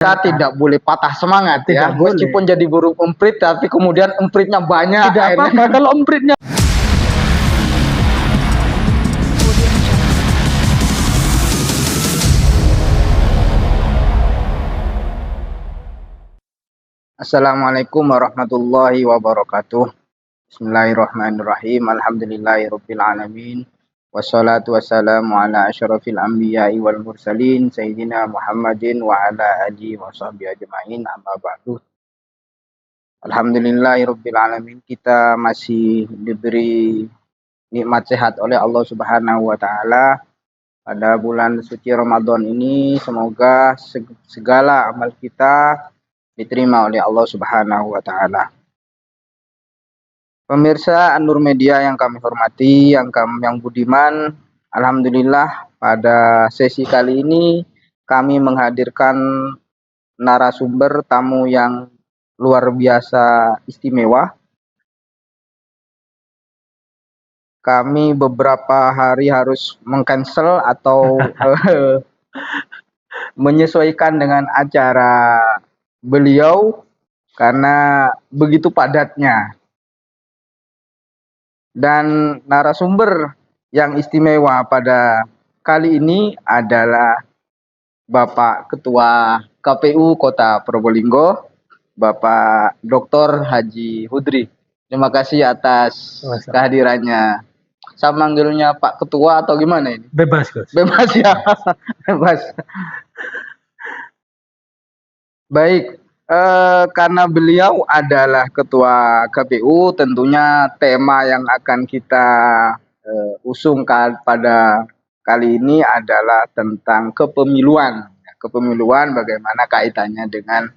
Kita tidak boleh patah semangat Tidak ya. boleh. Meskipun jadi burung emprit, tapi kemudian empritnya banyak. Tidak apa-apa kalau empritnya. Assalamualaikum warahmatullahi wabarakatuh. Bismillahirrahmanirrahim. Alhamdulillahirabbil alamin. Wassalatu wassalamu ala asyrafil anbiya'i wal mursalin sayyidina Muhammadin wa ala alihi wa sahbihi ajma'in. Amma ba'du. Alhamdulillahirabbil alamin. Kita masih diberi nikmat sehat oleh Allah Subhanahu wa taala pada bulan suci Ramadan ini. Semoga segala amal kita diterima oleh Allah Subhanahu wa taala. Pemirsa An-Nur Media yang kami hormati, yang budiman, alhamdulillah pada sesi kali ini kami menghadirkan narasumber tamu yang luar biasa istimewa. Kami beberapa hari harus mengcancel atau menyesuaikan dengan acara beliau karena begitu padatnya. Dan narasumber yang istimewa pada kali ini adalah Bapak Ketua KPU Kota Probolinggo, Bapak Dr. Haji Hudri. Terima kasih atas kehadirannya. Saya manggilnya Pak Ketua atau gimana ini? Bebas, Gus. Bebas ya, bebas. Baik. Karena beliau adalah ketua KPU, tentunya tema yang akan kita usungkan pada kali ini adalah tentang kepemiluan. Kepemiluan bagaimana kaitannya dengan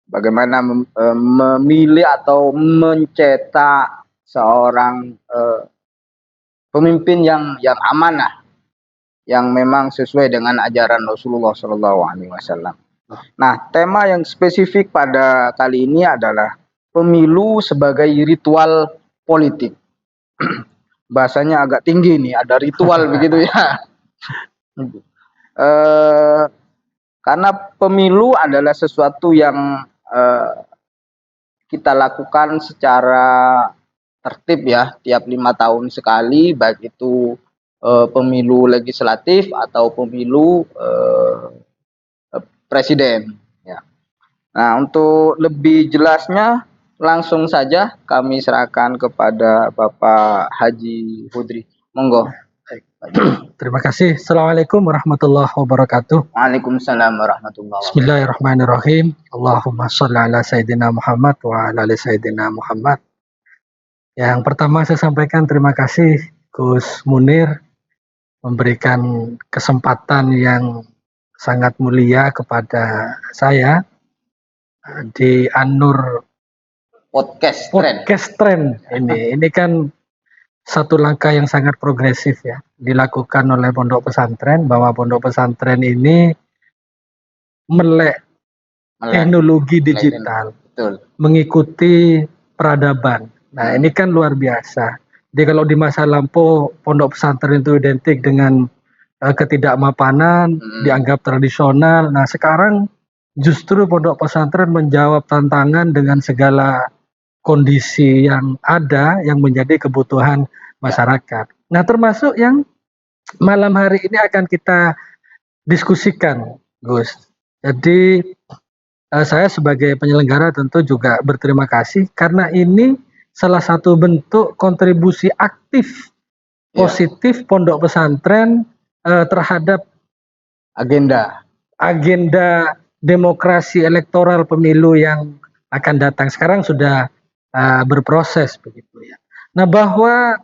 bagaimana memilih atau mencetak seorang pemimpin yang amanah, yang memang sesuai dengan ajaran Rasulullah SAW. Nah, tema yang spesifik pada kali ini adalah pemilu sebagai ritual politik. Bahasanya agak tinggi nih, ada ritual begitu ya. Karena pemilu adalah sesuatu yang kita lakukan secara tertib ya, tiap 5 tahun sekali, baik itu pemilu legislatif atau pemilu presiden ya. Nah, untuk lebih jelasnya langsung saja kami serahkan kepada Bapak Haji Hudri. Monggo. Terima kasih. Assalamualaikum warahmatullahi wabarakatuh. Waalaikumsalam warahmatullahi wabarakatuh. Bismillahirrahmanirrahim. Allahumma sholli ala sayyidina Muhammad wa ala ali sayyidina Muhammad. Yang pertama saya sampaikan terima kasih Gus Munir memberikan kesempatan yang sangat mulia kepada saya di An-Nur Podcast Trend ini. Ini kan satu langkah yang sangat progresif ya, dilakukan oleh pondok pesantren, bahwa pondok pesantren ini melek teknologi digital, betul, mengikuti peradaban. Nah, ini kan luar biasa. Jadi kalau di masa lampau pondok pesantren itu identik dengan ketidakmapanan, dianggap tradisional. Nah, sekarang justru pondok pesantren menjawab tantangan dengan segala kondisi yang ada yang menjadi kebutuhan masyarakat. Nah, termasuk yang malam hari ini akan kita diskusikan, Gus. Jadi saya sebagai penyelenggara tentu juga berterima kasih karena ini salah satu bentuk kontribusi aktif positif pondok pesantren terhadap agenda demokrasi elektoral pemilu yang akan datang. Sekarang sudah berproses begitu ya. Nah, bahwa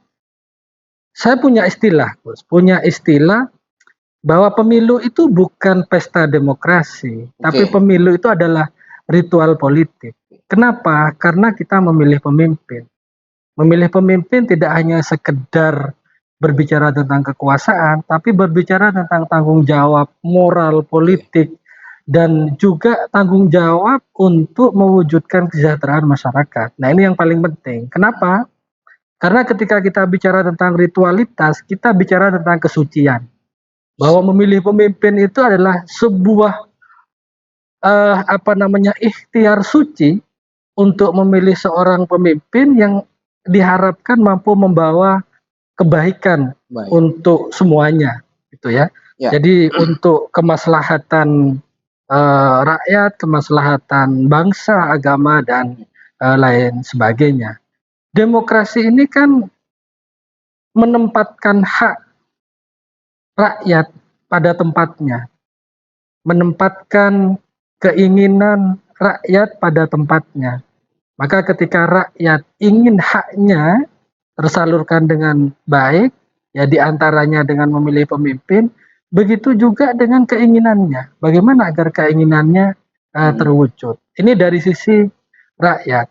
saya punya istilah bahwa pemilu itu bukan pesta demokrasi, tapi pemilu itu adalah ritual politik. Kenapa? Karena kita memilih pemimpin. Memilih pemimpin tidak hanya sekedar berbicara tentang kekuasaan, tapi berbicara tentang tanggung jawab moral, politik, dan juga tanggung jawab untuk mewujudkan kesejahteraan masyarakat. Nah, ini yang paling penting. Kenapa? Karena ketika kita bicara tentang ritualitas, kita bicara tentang kesucian. Bahwa memilih pemimpin itu adalah sebuah ikhtiar suci untuk memilih seorang pemimpin yang diharapkan mampu membawa kebaikan Baik. untuk semuanya, gitu ya. Ya. Jadi untuk kemaslahatan rakyat, kemaslahatan bangsa, agama dan lain sebagainya. Demokrasi ini kan menempatkan hak rakyat pada tempatnya, menempatkan keinginan rakyat pada tempatnya. Maka ketika rakyat ingin haknya tersalurkan dengan baik, ya diantaranya dengan memilih pemimpin, begitu juga dengan keinginannya. Bagaimana agar keinginannya terwujud? Ini dari sisi rakyat.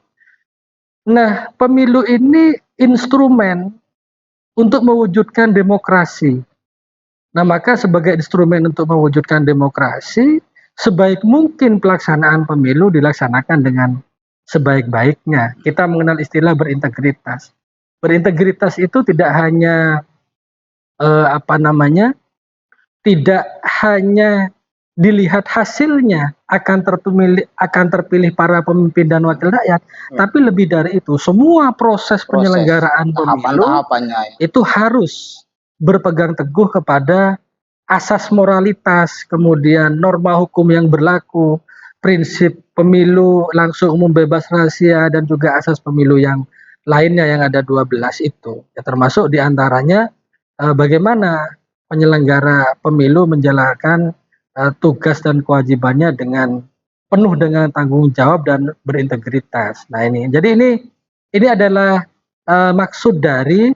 Nah, pemilu ini instrumen untuk mewujudkan demokrasi. Nah, maka sebagai instrumen untuk mewujudkan demokrasi, sebaik mungkin pelaksanaan pemilu dilaksanakan dengan sebaik-baiknya. Kita mengenal istilah berintegritas. Berintegritas itu tidak hanya tidak hanya dilihat hasilnya akan terpilih para pemimpin dan wakil rakyat, tapi lebih dari itu, semua proses penyelenggaraan pemilu itu harus berpegang teguh kepada asas moralitas, kemudian norma hukum yang berlaku, prinsip pemilu langsung umum bebas rahasia, dan juga asas pemilu yang lainnya yang ada 12 itu. Ya, termasuk diantaranya bagaimana penyelenggara pemilu menjalankan tugas dan kewajibannya dengan penuh dengan tanggung jawab dan berintegritas. Nah jadi ini adalah maksud dari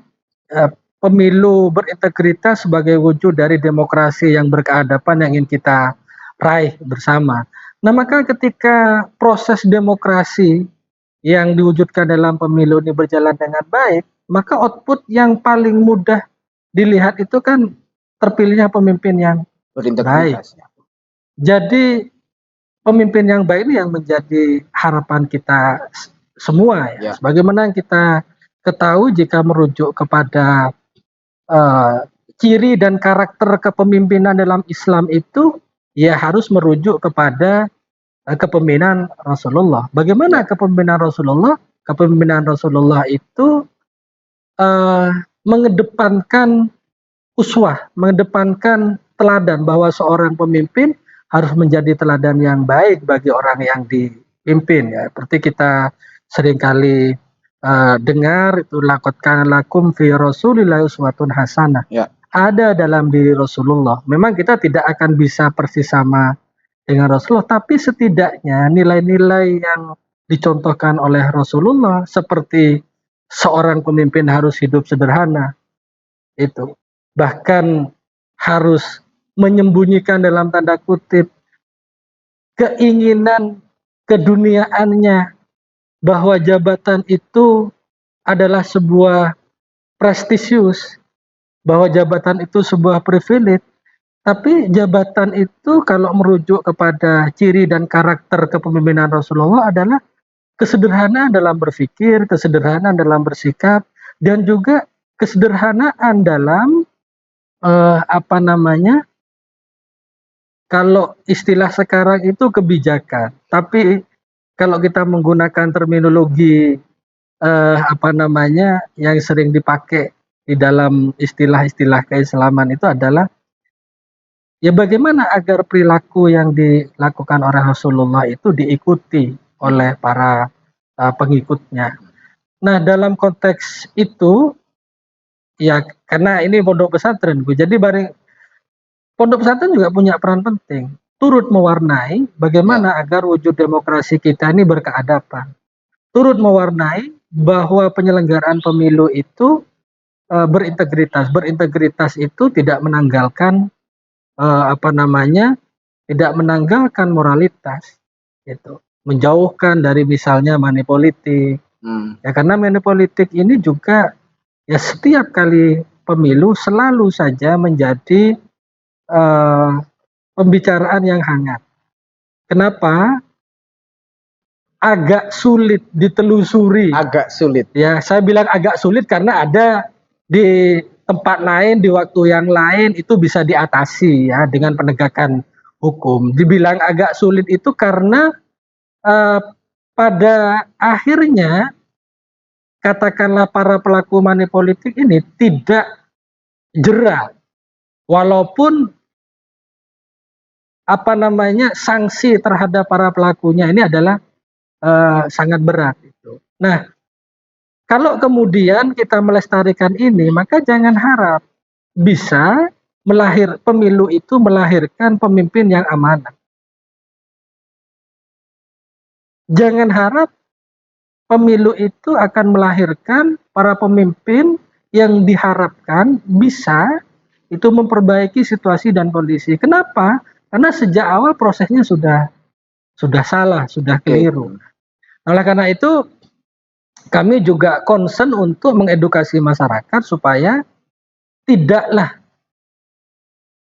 pemilu berintegritas sebagai wujud dari demokrasi yang berkeadaban yang ingin kita raih bersama. Nah, maka ketika proses demokrasi yang diwujudkan dalam pemilu ini berjalan dengan baik, maka output yang paling mudah dilihat itu kan terpilihnya pemimpin yang baik. Jadi pemimpin yang baik ini yang menjadi harapan kita semua ya. Sebagaimana yang kita ketahui jika merujuk kepada ciri dan karakter kepemimpinan dalam Islam itu ya harus merujuk kepada kepemimpinan Rasulullah. Bagaimana kepemimpinan Rasulullah? Kepemimpinan Rasulullah itu mengedepankan uswah, mengedepankan teladan bahwa seorang pemimpin harus menjadi teladan yang baik bagi orang yang dipimpin ya. Seperti kita seringkali dengar itu laqad kana lakum fi Rasulillahi uswatun hasanah. Ya. Ada dalam diri Rasulullah. Memang kita tidak akan bisa persis sama dengan Rasulullah, tapi setidaknya nilai-nilai yang dicontohkan oleh Rasulullah seperti seorang pemimpin harus hidup sederhana, itu bahkan harus menyembunyikan dalam tanda kutip keinginan keduniaannya bahwa jabatan itu adalah sebuah prestisius, bahwa jabatan itu sebuah privilege, tapi jabatan itu kalau merujuk kepada ciri dan karakter kepemimpinan Rasulullah adalah kesederhanaan dalam berpikir, kesederhanaan dalam bersikap, dan juga kesederhanaan dalam kalau istilah sekarang itu kebijakan, tapi kalau kita menggunakan terminologi yang sering dipakai di dalam istilah-istilah keislaman itu adalah ya bagaimana agar perilaku yang dilakukan oleh Rasulullah itu diikuti oleh para pengikutnya. Nah, dalam konteks itu ya karena ini pondok pesantren, jadi pondok pesantren juga punya peran penting, turut mewarnai bagaimana agar wujud demokrasi kita ini berkeadaban, turut mewarnai bahwa penyelenggaraan pemilu itu berintegritas. Berintegritas itu tidak menanggalkan tidak menanggalkan moralitas, gitu, menjauhkan dari misalnya money politik. Ya karena money politik ini juga ya setiap kali pemilu selalu saja menjadi pembicaraan yang hangat. Kenapa? Agak sulit ditelusuri. Agak sulit. Ya, saya bilang agak sulit karena ada di tempat lain, di waktu yang lain itu bisa diatasi ya dengan penegakan hukum. Dibilang agak sulit itu karena pada akhirnya katakanlah para pelaku money politik ini tidak jera, walaupun sanksi terhadap para pelakunya ini adalah sangat berat itu. Nah, kalau kemudian kita melestarikan ini, maka jangan harap bisa pemilu itu melahirkan pemimpin yang amanah. Jangan harap pemilu itu akan melahirkan para pemimpin yang diharapkan bisa itu memperbaiki situasi dan kondisi. Kenapa? Karena sejak awal prosesnya sudah salah, sudah keliru. Oleh karena itu, kami juga concern untuk mengedukasi masyarakat supaya tidaklah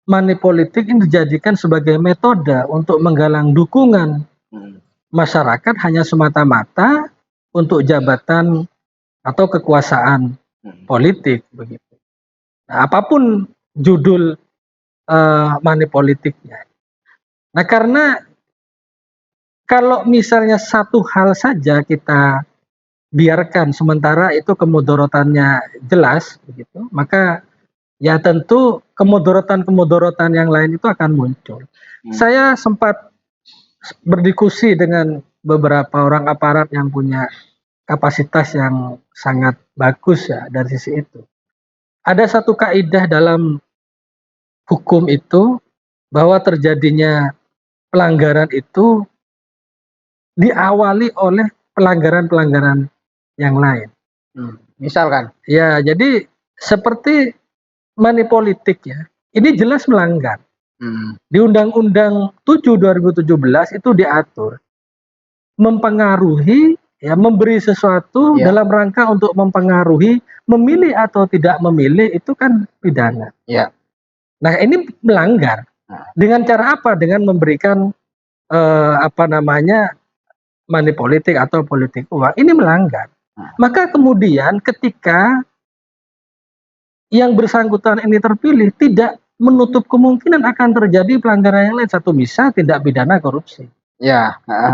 money politik ini dijadikan sebagai metode untuk menggalang dukungan masyarakat hanya semata-mata untuk jabatan atau kekuasaan politik begitu. Nah, apapun judul money politiknya. Nah, karena kalau misalnya satu hal saja kita biarkan sementara itu kemudorotannya jelas begitu, maka ya tentu kemudorotan yang lain itu akan muncul. Saya sempat berdiskusi dengan beberapa orang aparat yang punya kapasitas yang sangat bagus ya dari sisi itu. Ada satu kaidah dalam hukum itu bahwa terjadinya pelanggaran itu diawali oleh pelanggaran-pelanggaran yang lain. Misalkan? Ya, jadi seperti money politik ya, ini jelas melanggar. Di Undang-Undang 7 2017 itu diatur mempengaruhi ya, memberi sesuatu dalam rangka untuk mempengaruhi, memilih atau tidak memilih itu kan pidana. Nah, ini melanggar. Dengan cara apa? Dengan memberikan money politik atau politik uang, ini melanggar. Maka kemudian ketika yang bersangkutan ini terpilih, tidak menutup kemungkinan akan terjadi pelanggaran yang lain. Satu misal tindak pidana korupsi.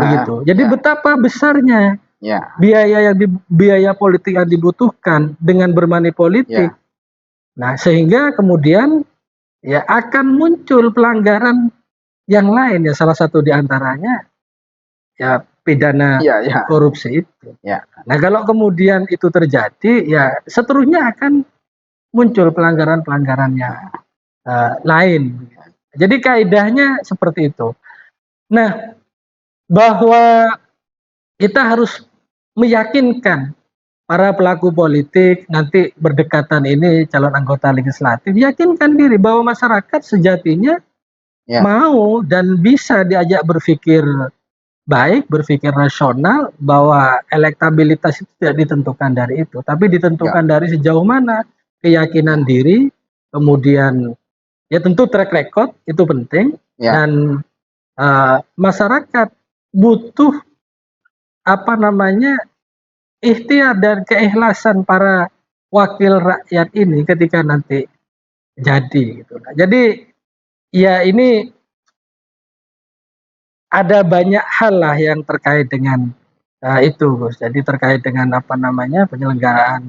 Begitu. Jadi betapa besarnya biaya politik yang dibutuhkan dengan bermoney politik. Nah, sehingga kemudian ya akan muncul pelanggaran yang lain ya, salah satu diantaranya ya pidana korupsi itu. Nah, kalau kemudian itu terjadi ya seterusnya akan muncul pelanggaran-pelanggaran yang lain. Jadi kaidahnya seperti itu. Nah, bahwa kita harus meyakinkan para pelaku politik nanti berdekatan ini calon anggota legislatif, yakinkan diri bahwa masyarakat sejatinya mau dan bisa diajak berpikir baik, berpikir rasional, bahwa elektabilitas itu tidak ditentukan dari itu, tapi ditentukan dari sejauh mana keyakinan diri, kemudian ya tentu track record itu penting, dan masyarakat butuh ikhtiar dan keikhlasan para wakil rakyat ini ketika nanti jadi gitu. Nah, jadi ya ini ada banyak hal lah yang terkait dengan itu, Gus. Jadi terkait dengan penyelenggaraan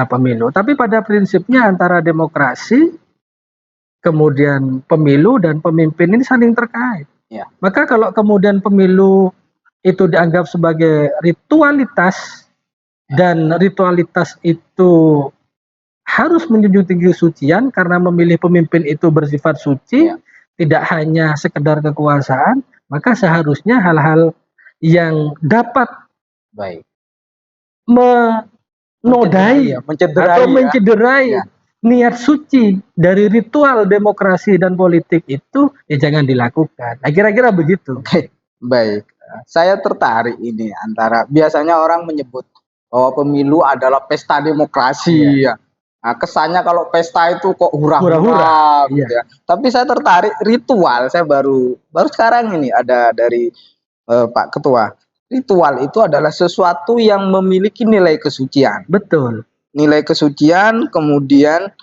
pemilu. Tapi pada prinsipnya antara demokrasi, kemudian pemilu dan pemimpin ini saling terkait. Maka kalau kemudian pemilu itu dianggap sebagai ritualitas dan ritualitas itu harus menjunjung tinggi kesucian karena memilih pemimpin itu bersifat suci, tidak hanya sekedar kekuasaan, maka seharusnya hal-hal yang dapat menodai atau mencederai niat suci dari ritual demokrasi dan politik itu ya jangan dilakukan. Nah, kira-kira begitu. Baik, saya tertarik ini antara biasanya orang menyebut bahwa pemilu adalah pesta demokrasi ya. Nah, kesannya kalau pesta itu kok hura-hura gitu ya. Tapi saya tertarik ritual. Saya baru sekarang ini ada dari Pak Ketua. Ritual itu adalah sesuatu yang memiliki nilai kesucian. Betul. Nilai kesucian, kemudian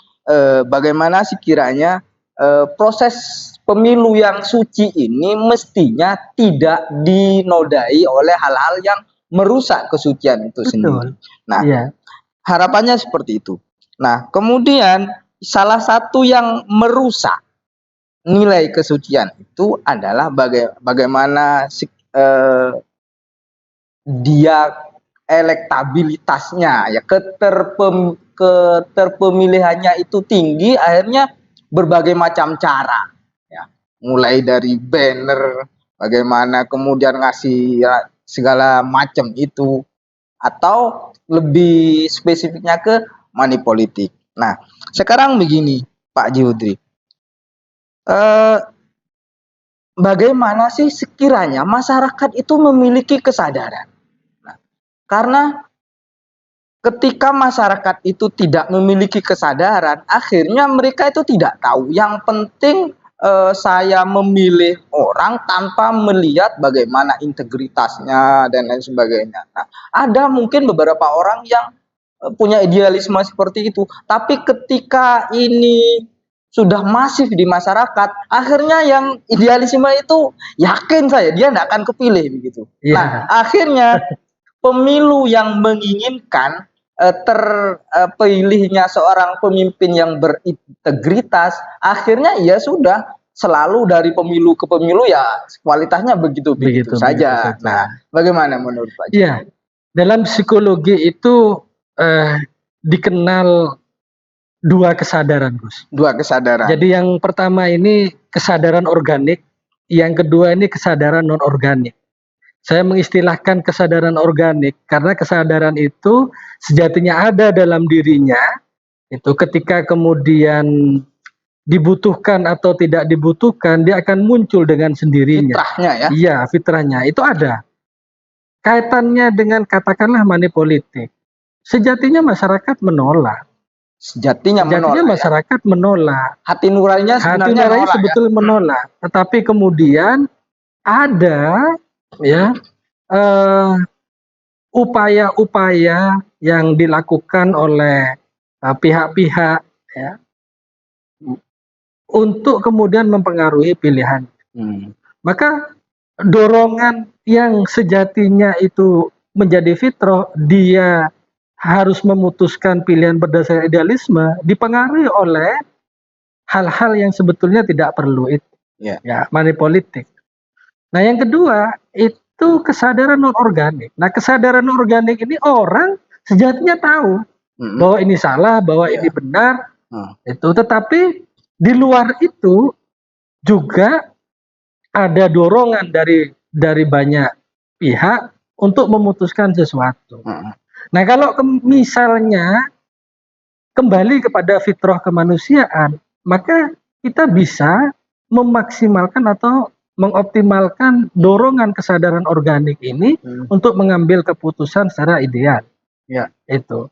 bagaimana sekiranya proses pemilu yang suci ini mestinya tidak dinodai oleh hal-hal yang merusak kesucian itu sendiri. Nah, harapannya seperti itu. Nah, kemudian salah satu yang merusak nilai kesucian itu adalah bagaimana dia elektabilitasnya, ya keterpemilihannya itu tinggi, akhirnya berbagai macam cara, ya, mulai dari banner, bagaimana kemudian ngasih ya, segala macam itu, atau lebih spesifiknya ke money politik. Nah, sekarang begini, Pak Jihudri, bagaimana sih sekiranya masyarakat itu memiliki kesadaran? Nah, karena ketika masyarakat itu tidak memiliki kesadaran, akhirnya mereka itu tidak tahu. Yang penting saya memilih orang tanpa melihat bagaimana integritasnya dan lain sebagainya. Nah, ada mungkin beberapa orang yang punya idealisme seperti itu, tapi ketika ini sudah masif di masyarakat, akhirnya yang idealisme itu yakin saya dia tidak akan kepilih begitu. Nah, akhirnya pemilu yang menginginkan terpilihnya seorang pemimpin yang berintegritas, akhirnya ya sudah selalu dari pemilu ke pemilu ya kualitasnya begitu saja. Nah, bagaimana menurut Pak? Iya, dalam psikologi itu dikenal dua kesadaran, Gus. Dua kesadaran. Jadi yang pertama ini kesadaran organik, yang kedua ini kesadaran non organik. Saya mengistilahkan kesadaran organik karena kesadaran itu sejatinya ada dalam dirinya. Itu ketika kemudian dibutuhkan atau tidak dibutuhkan, dia akan muncul dengan sendirinya. Fitrahnya ya? Iya, fitrahnya itu ada. Kaitannya dengan katakanlah money politik. Sejatinya masyarakat menolak. Sejatinya masyarakat menolak. Hati nuraninya sebenarnya sebetulnya menolak. Tetapi kemudian ada ya upaya-upaya yang dilakukan oleh pihak-pihak ya untuk kemudian mempengaruhi pilihan. Maka dorongan yang sejatinya itu menjadi fitrah, dia harus memutuskan pilihan berdasarkan idealisme, dipengaruhi oleh hal-hal yang sebetulnya tidak perlu itu. Ya, money politik. Nah, yang kedua itu kesadaran non organik. Nah, kesadaran non organik ini orang sejatinya tahu bahwa ini salah, bahwa ini benar. Itu, tetapi di luar itu juga ada dorongan dari banyak pihak untuk memutuskan sesuatu. Nah, kalau misalnya kembali kepada fitrah kemanusiaan, maka kita bisa memaksimalkan atau mengoptimalkan dorongan kesadaran organik ini untuk mengambil keputusan secara ideal. Ya, itu.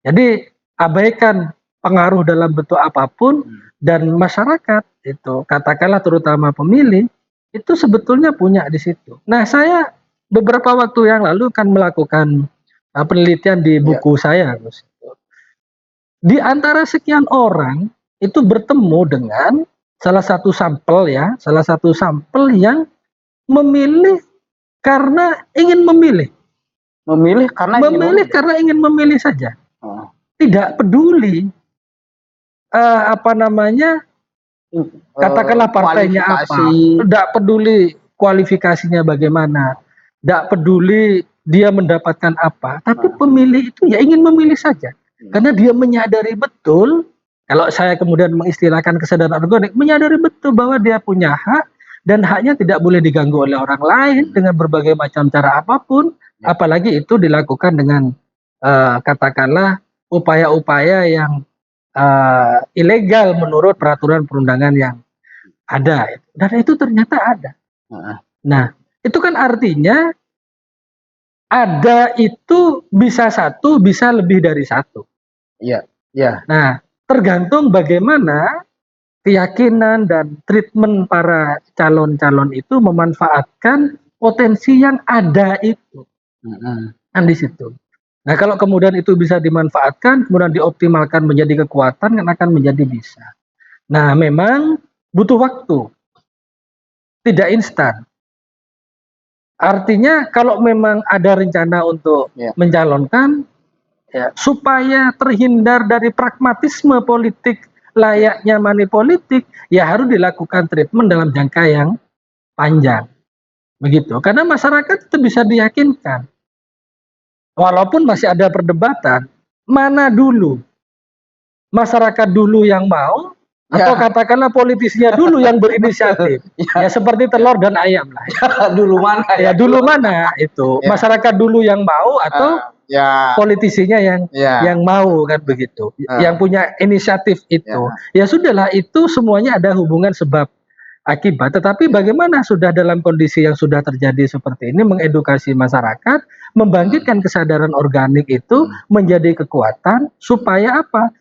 Jadi abaikan pengaruh dalam bentuk apapun dan masyarakat itu, katakanlah terutama pemilih, itu sebetulnya punya di situ. Nah, saya beberapa waktu yang lalu kan melakukan penelitian di buku saya, Gus. Di antara sekian orang itu bertemu dengan salah satu sampel yang memilih karena ingin memilih. Memilih karena ingin memilih saja. Tidak peduli katakanlah partainya apa, tidak peduli kualifikasinya bagaimana, tidak peduli dia mendapatkan apa, tapi pemilih itu ya ingin memilih saja, karena dia menyadari betul, kalau saya kemudian mengistilahkan kesadaran organik, menyadari betul bahwa dia punya hak dan haknya tidak boleh diganggu oleh orang lain dengan berbagai macam cara apapun, apalagi itu dilakukan dengan katakanlah upaya-upaya yang ilegal menurut peraturan perundangan yang ada, dan itu ternyata ada. Nah, itu kan artinya ada itu bisa satu, bisa lebih dari satu. Iya. Nah, tergantung bagaimana keyakinan dan treatment para calon-calon itu memanfaatkan potensi yang ada itu. Kan di situ. Nah, kalau kemudian itu bisa dimanfaatkan, kemudian dioptimalkan menjadi kekuatan, yang akan menjadi bisa. Nah, memang butuh waktu. tidak instan. Artinya kalau memang ada rencana untuk Ya. mencalonkan, ya, supaya terhindar dari pragmatisme politik layaknya money politik, ya harus dilakukan treatment dalam jangka yang panjang. Begitu. Karena masyarakat itu bisa diyakinkan. Walaupun masih ada perdebatan, mana dulu? Masyarakat dulu yang mau, atau Ya. katakanlah politisinya dulu yang berinisiatif. Ya seperti telur dan ayam lah. Dulu mana Ya dulu mana itu? Ya. Masyarakat dulu yang mau atau ya politisinya ya yang mau, kan begitu. Yang punya inisiatif itu. Ya sudahlah, itu semuanya ada hubungan sebab akibat. Tetapi bagaimana sudah dalam kondisi yang sudah terjadi seperti ini, mengedukasi masyarakat, membangkitkan kesadaran organik itu menjadi kekuatan, supaya apa?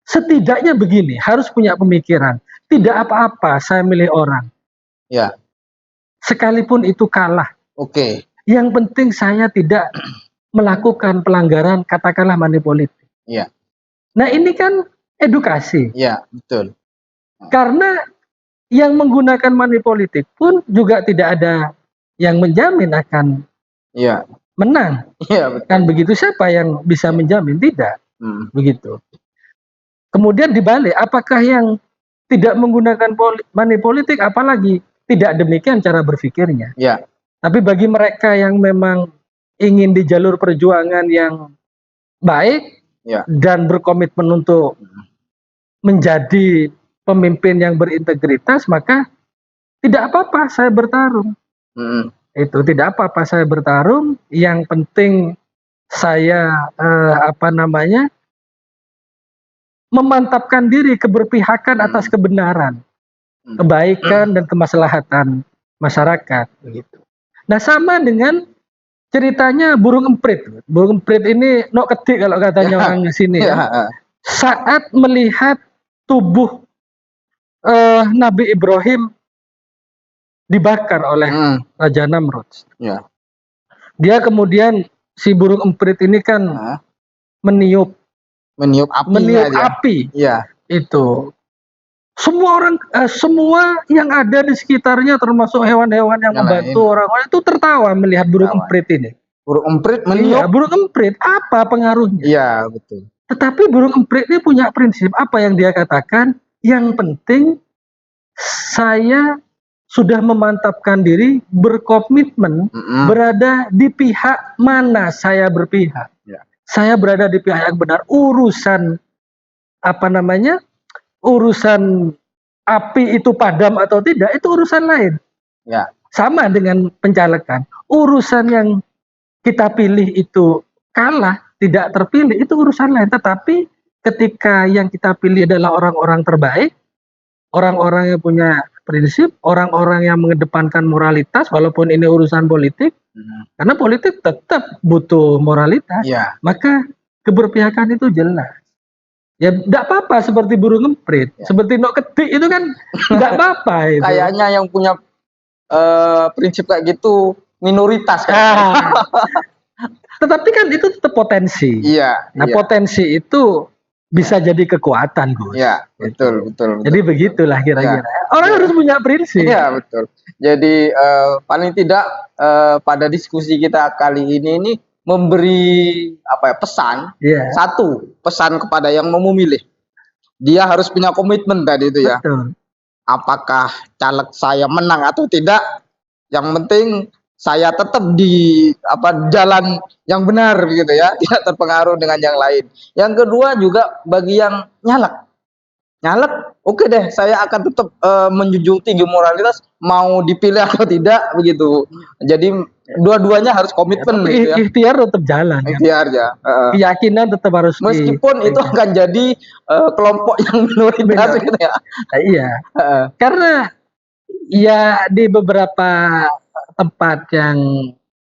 Setidaknya begini, harus punya pemikiran. Tidak apa-apa saya milih orang. Ya. Sekalipun itu kalah. Oke. Yang penting saya tidak melakukan pelanggaran, katakanlah money politik. Ya. Nah ini kan edukasi. Ya, betul. Karena yang menggunakan money politik pun juga tidak ada yang menjamin akan menang. Ya, betul. Kan begitu, siapa yang bisa menjamin? Tidak. Begitu. Kemudian dibalik, apakah yang tidak menggunakan money politik, apalagi tidak demikian cara berpikirnya. Ya. Tapi bagi mereka yang memang ingin di jalur perjuangan yang baik dan berkomitmen untuk menjadi pemimpin yang berintegritas, maka tidak apa-apa saya bertarung. Itu tidak apa-apa saya bertarung. Yang penting saya memantapkan diri, keberpihakan atas kebenaran, kebaikan dan kemaslahatan masyarakat, begitu. Nah sama dengan ceritanya burung emprit. Burung emprit ini nok kedik kalau katanya orang di sini. Saat melihat tubuh Nabi Ibrahim dibakar oleh Raja Namrud, dia kemudian, si burung emprit ini kan meniup api. Itu semua orang, semua yang ada di sekitarnya, termasuk hewan-hewan yang membantu orang-orang itu tertawa melihat burung emprit ini. Burung emprit meniup. Iya, burung emprit, apa pengaruhnya? Iya, betul. Tetapi burung emprit ini punya prinsip, apa yang dia katakan? Yang penting saya sudah memantapkan diri, berkomitmen, berada di pihak mana saya berpihak. Saya berada di pihak yang benar. Urusan urusan api itu padam atau tidak, itu urusan lain. Sama dengan pencalekan. Urusan yang kita pilih itu kalah, tidak terpilih, itu urusan lain. Tetapi ketika yang kita pilih adalah orang-orang terbaik, orang-orang yang punya prinsip, orang-orang yang mengedepankan moralitas, walaupun ini urusan politik, karena politik tetap butuh moralitas, maka keberpihakan itu jelas. Ya tidak apa-apa seperti burung emprit, seperti nok kedik itu kan tidak apa-apa itu. Kayaknya yang punya prinsip kayak gitu minoritas kan. Tetapi kan itu tetap potensi. Potensi itu bisa jadi kekuatan, Gus. Iya, betul. Jadi begitulah kira-kira. Orang harus punya prinsip. Iya, betul. Jadi paling tidak pada diskusi kita kali ini memberi pesan. Satu, pesan kepada yang mau memilih. Dia harus punya komitmen tadi itu ya. Betul. Apakah caleg saya menang atau tidak? Yang penting saya tetap di jalan yang benar begitu ya, tidak terpengaruh dengan yang lain. Yang kedua juga bagi yang nyalek, oke deh, saya akan tetap menjunjung tinggi moralitas, mau dipilih atau tidak begitu. Jadi dua-duanya harus komitmen gitu ya. Ikhtiar tetap jalan. Ikhtiar ya. Keyakinan tetap harus. Meskipun itu akan jadi kelompok yang minoritas gitu ya. Iya. Karena ya di beberapa tempat yang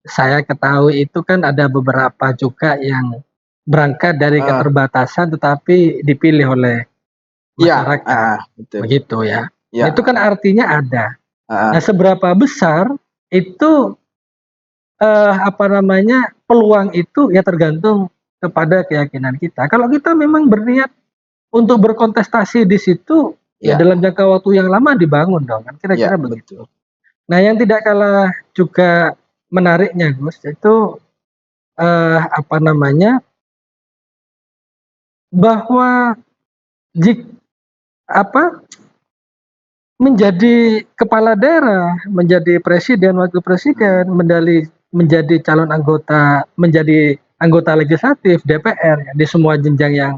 saya ketahui itu kan ada beberapa juga yang berangkat dari keterbatasan tetapi dipilih oleh masyarakat. Begitu ya. Itu kan artinya ada. Nah, seberapa besar itu peluang itu ya tergantung kepada keyakinan kita. Kalau kita memang berniat untuk berkontestasi di situ, ya dalam jangka waktu yang lama dibangun dong, kan kira-kira begitu. Nah, yang tidak kalah juga menariknya, Gus, itu apa namanya, bahwa jik apa, menjadi kepala daerah, menjadi presiden, wakil presiden, menjadi calon anggota, menjadi anggota legislatif DPR ya, di semua jenjang yang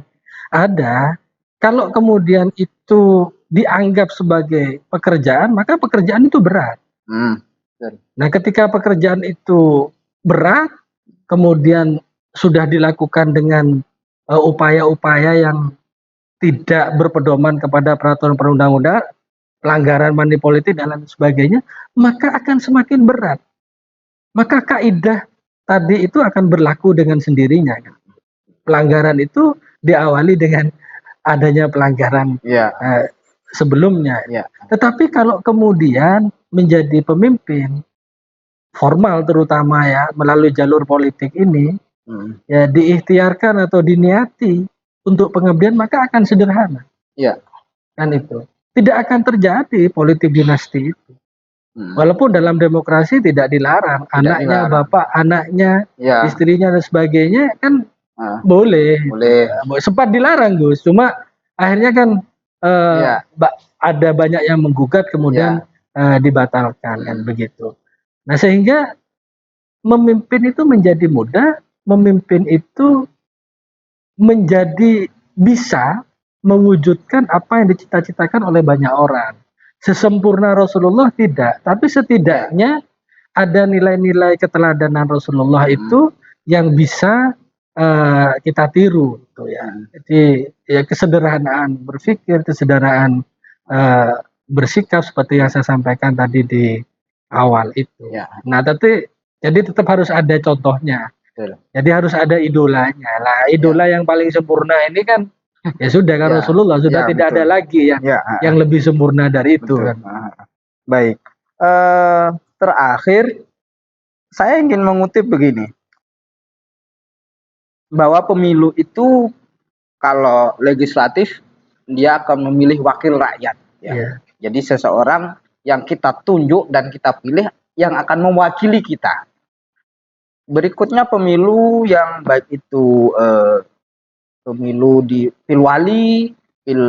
ada, kalau kemudian itu dianggap sebagai pekerjaan, maka pekerjaan itu berat. Betul. Nah, ketika pekerjaan itu berat, kemudian sudah dilakukan dengan upaya-upaya yang tidak berpedoman kepada peraturan perundang-undangan, pelanggaran money politik dan lain sebagainya, maka akan semakin berat. Maka kaidah tadi itu akan berlaku dengan sendirinya. Pelanggaran itu diawali dengan adanya pelanggaran Ya, sebelumnya. ya. Tetapi kalau kemudian menjadi pemimpin formal terutama ya melalui jalur politik ini ya diikhtiarkan atau diniati untuk pengabdian, maka akan sederhana. Ya. Kan itu. Tidak akan terjadi politik dinasti itu. Walaupun dalam demokrasi tidak dilarang, anaknya, dilarang. bapak, anaknya, Ya. istrinya dan sebagainya kan Boleh. Sempat dilarang, Gus. Cuma akhirnya kan Ya. ada banyak yang menggugat kemudian dibatalkan kan begitu. Nah, sehingga memimpin itu menjadi mudah, memimpin itu menjadi bisa mewujudkan apa yang dicita-citakan oleh banyak orang. Sesempurna Rasulullah tidak, tapi setidaknya ada nilai-nilai keteladanan Rasulullah itu yang bisa kita tiru, gitu ya. Jadi ya kesederhanaan berpikir, kesederhanaan bersikap seperti yang saya sampaikan tadi di awal itu. Ya. Nah, tapi jadi tetap harus ada contohnya. Betul. Jadi harus ada idolanya. Lah, idola yang paling sempurna ini kan ya sudah kan Rasulullah, sudah tidak ada lagi yang lebih sempurna dari itu kan. Baik. Terakhir saya ingin mengutip begini. Bahwa pemilu itu kalau legislatif dia akan memilih wakil rakyat ya. Jadi seseorang yang kita tunjuk dan kita pilih yang akan mewakili kita. Berikutnya pemilu yang baik itu pemilu di pilwali, pil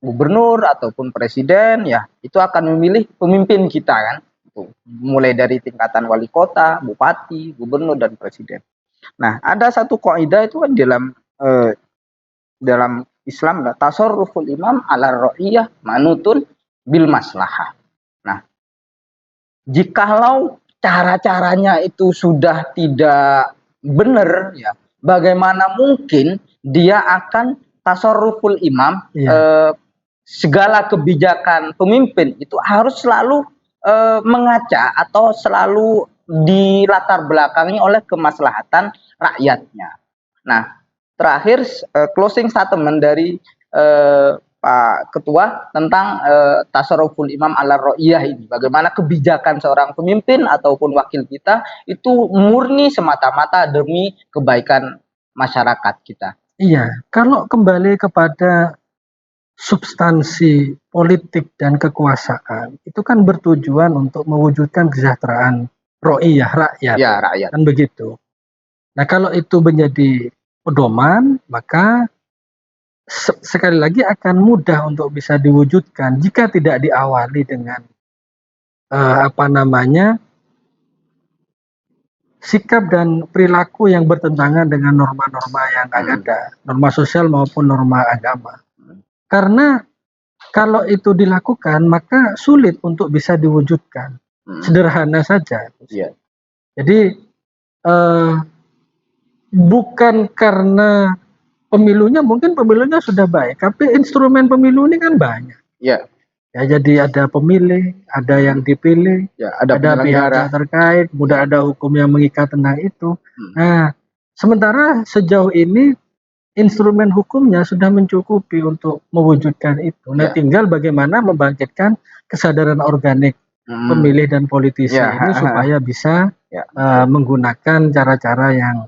gubernur ataupun presiden ya, itu akan memilih pemimpin kita kan. Mulai dari tingkatan wali kota, bupati, gubernur dan presiden. Nah, ada satu kaidah itu kan dalam Islam, tasarruful imam ala ra'iyah manutun bil maslahah. Nah, jikalau cara-caranya itu sudah tidak benar ya, bagaimana mungkin dia akan tasarruful imam, segala kebijakan pemimpin itu harus selalu mengaca atau selalu dilatar belakangi oleh kemaslahatan rakyatnya. Nah, terakhir closing statement dari Pak Ketua tentang tasarruful imam ala ro'iyah ini. Bagaimana kebijakan seorang pemimpin ataupun wakil kita itu murni semata-mata demi kebaikan masyarakat kita. Iya, kalau kembali kepada substansi politik dan kekuasaan, itu kan bertujuan untuk mewujudkan kesejahteraan ro'iyah, rakyat. Ya, rakyat. Kan begitu. Nah, kalau itu menjadi pedoman, maka sekali lagi akan mudah untuk bisa diwujudkan jika tidak diawali dengan sikap dan perilaku yang bertentangan dengan norma-norma yang ada, norma sosial maupun norma agama. Karena kalau itu dilakukan maka sulit untuk bisa diwujudkan. Sederhana saja. Jadi bukan karena mungkin pemilunya sudah baik, tapi instrumen pemilu ini kan banyak. Ya, jadi ada pemilih, ada yang dipilih, ada pihak yang terkait, kemudian ada hukum yang mengikat tentang itu. Nah, sementara sejauh ini instrumen hukumnya sudah mencukupi untuk mewujudkan itu. Nah, tinggal bagaimana membangkitkan kesadaran organik pemilih dan politisi ini supaya bisa menggunakan cara-cara yang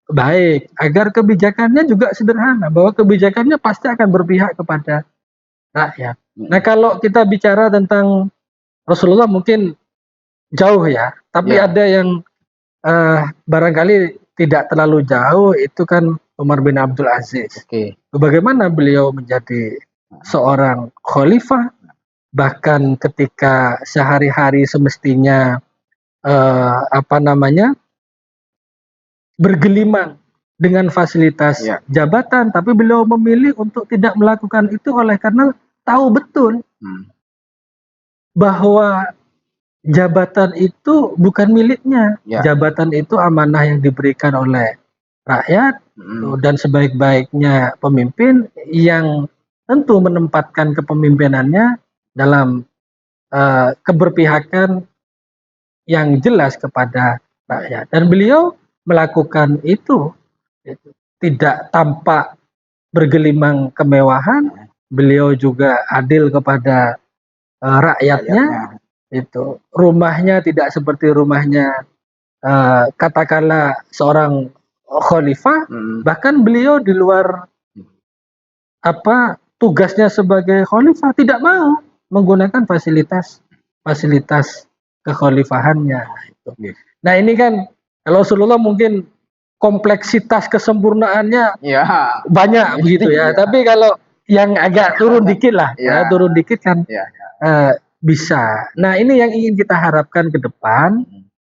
baik, agar kebijakannya juga sederhana, bahwa kebijakannya pasti akan berpihak kepada rakyat. Nah, kalau kita bicara tentang Rasulullah mungkin jauh ya, tapi Ya. ada yang barangkali tidak terlalu jauh, itu kan Umar bin Abdul Aziz. Oke. Bagaimana beliau menjadi seorang khalifah, bahkan ketika sehari-hari semestinya bergelimang dengan fasilitas Ya. jabatan, tapi beliau memilih untuk tidak melakukan itu oleh karena tahu betul bahwa jabatan itu bukan miliknya. Ya. Jabatan itu amanah yang diberikan oleh rakyat, dan sebaik-baiknya pemimpin yang tentu menempatkan kepemimpinannya dalam keberpihakan yang jelas kepada rakyat. Dan beliau melakukan itu tidak tampak bergelimang kemewahan. Beliau juga adil kepada rakyatnya. Itu rumahnya tidak seperti rumahnya katakanlah seorang khalifah. Bahkan beliau di luar tugasnya sebagai khalifah tidak mau menggunakan fasilitas kekhalifahannya. Nah ini kan kalau Rasulullah mungkin kompleksitas kesempurnaannya banyak begitu ya. Tapi kalau yang agak turun dikit lah, turun dikit kan bisa. Nah ini yang ingin kita harapkan ke depan,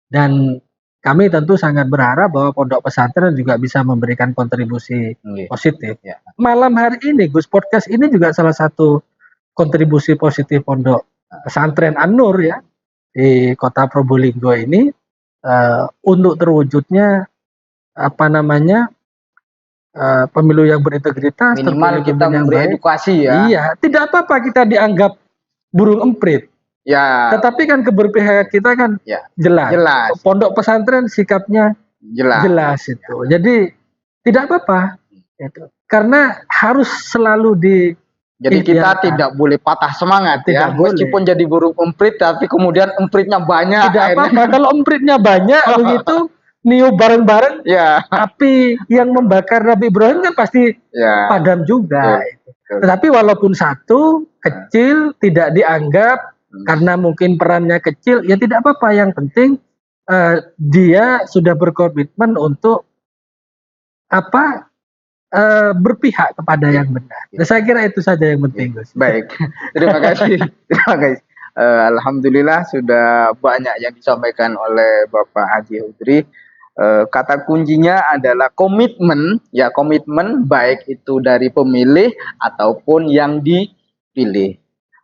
dan kami tentu sangat berharap bahwa pondok pesantren juga bisa memberikan kontribusi positif. Malam hari ini Gus, podcast ini juga salah satu kontribusi positif pondok pesantren An-Nur ya di Kota Probolinggo ini, untuk terwujudnya pemilu yang berintegritas, minimal kita memberi edukasi ya. Iya, tidak apa-apa kita dianggap burung emprit. Ya. Tetapi kan keberpihakan kita kan jelas. Pondok pesantren sikapnya jelas itu. Jadi tidak apa-apa. Karena harus selalu jadi kita tidak boleh patah semangat ya. Meskipun jadi burung emprit, tapi kemudian empritnya banyak. Tidak apa-apa. Kalau empritnya banyak begitu, niup bareng-bareng, api yang membakar Nabi Ibrahim kan pasti padam juga. Tetapi walaupun satu kecil, tidak dianggap karena mungkin perannya kecil, ya tidak apa-apa. Yang penting dia sudah berkomitmen untuk berpihak kepada yang benar. Nah, saya kira itu saja yang penting, Gus. Baik, terima kasih. Terima kasih. Alhamdulillah sudah banyak yang disampaikan oleh Bapak Haji Hudri. Kata kuncinya adalah komitmen, ya komitmen baik itu dari pemilih ataupun yang dipilih.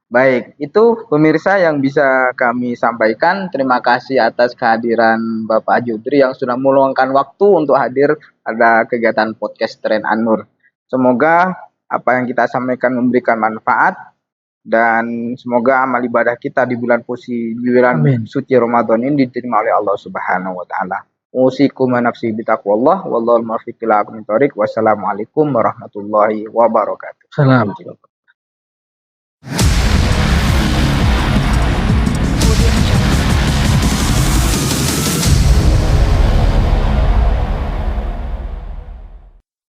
Baik, itu pemirsa yang bisa kami sampaikan. Terima kasih atas kehadiran Bapak Haji Hudri yang sudah meluangkan waktu untuk hadir pada kegiatan podcast Tren An-Nur. Semoga apa yang kita sampaikan memberikan manfaat, dan semoga amal ibadah kita di bulan suci Ramadan ini diterima oleh Allah Subhanahu wa taala. Usikum wa nafsi bitaqwallah wallahu al-muwaffiq ila aqwamit thoriq. Wassalamualaikum warahmatullahi wabarakatuh. Assalamualaikum.